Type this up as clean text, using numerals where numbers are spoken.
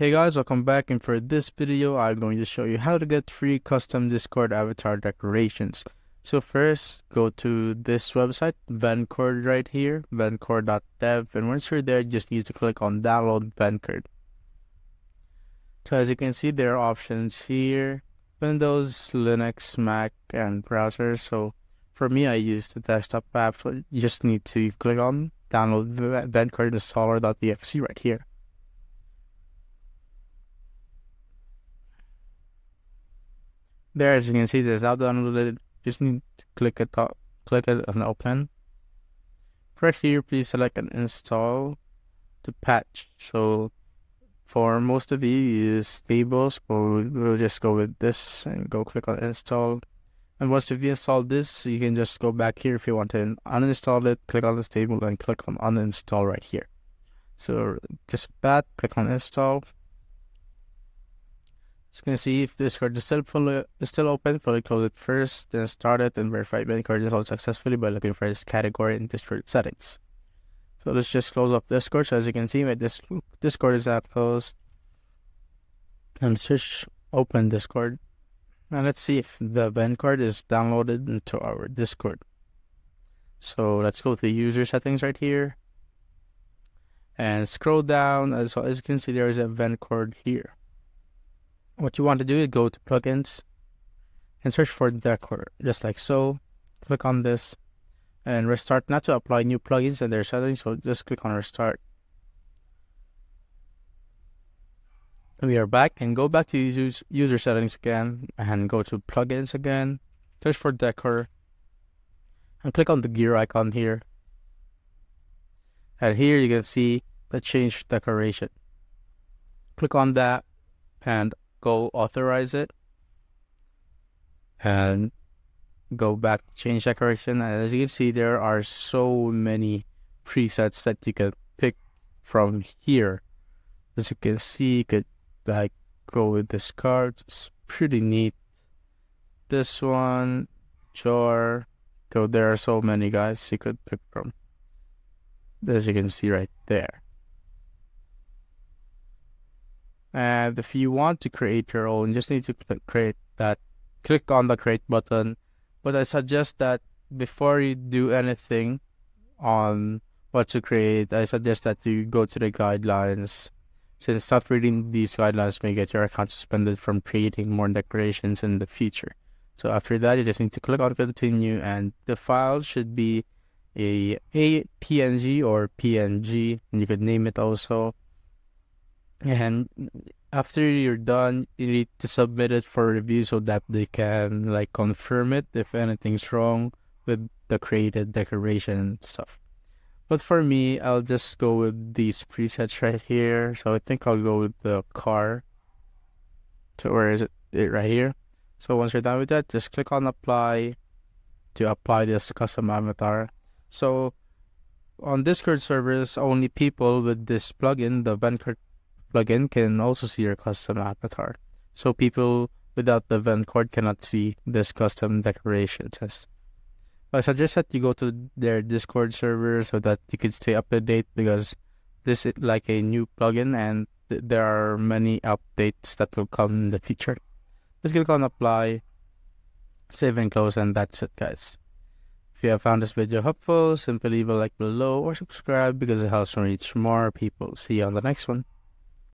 Hey guys, welcome back, and for this video I'm going to show you how to get free custom Discord avatar decorations. So first, go to this website, Vencord right here, vencord.dev, and once you're there, you just need to click on download Vencord. So as you can see, there are options here, Windows, Linux, Mac, and browser. So for me, I use the desktop app, so you just need to click on download Vencord installer.exe right here. There, as you can see, there's now downloaded. Just need to click it and open. Right here, please select an install to patch. So for most of you use tables, but we'll just go with this and go click on install. And once you've installed this, you can just go back here if you want to uninstall it. Click on this table and click on uninstall right here. So just that, click on install. So you can see if Discord is still open, fully close it first, then start it and verify Discord installed successfully by looking for this category in Discord settings. So let's just close up Discord. So as you can see, my Discord is now closed. And let's just open Discord. And let's see if the Vencord is downloaded into our Discord. So let's go to user settings right here. And scroll down. As you can see, there is a Vencord here. What you want to do is go to plugins and search for Decor, just like so. Click on this and restart, not to apply new plugins and their settings, so just click on restart. We are back, and go back to user settings again and go to plugins again, search for Decor and click on the gear icon here. And here you can see the change decoration. Click on that and go authorize it and go back to change decoration. And as you can see, there are so many presets that you can pick from here. As you can see, you could like go with this card. It's pretty neat. This one, jar. So there are so many guys you could pick from, as you can see right there. And if you want to create your own, just need to click on the create button. But I suggest that before you do anything on what to create, I suggest that you go to the guidelines, since not reading these guidelines may get your account suspended from creating more decorations in the future. So after that, you just need to click on continue, and the file should be a PNG or PNG, and you could name it also. And after you're done, you need to submit it for review so that they can like confirm it if anything's wrong with the created decoration and stuff. But for me, I'll just go with these presets right here. So I think I'll go with the car. So where is it? Right here. So once you're done with that, just click on apply to apply this custom avatar. So on Discord servers, only people with this plugin, the Vencord plugin, can also see your custom avatar. So people without the Vencord cannot see this custom decoration test. I suggest that you go to their Discord server so that you can stay up to date, because this is like a new plugin and there are many updates that will come in the future. Just click on apply, save and close, and that's it, guys. If you have found this video helpful, simply leave a like below or subscribe because it helps me reach more people. See you on the next one.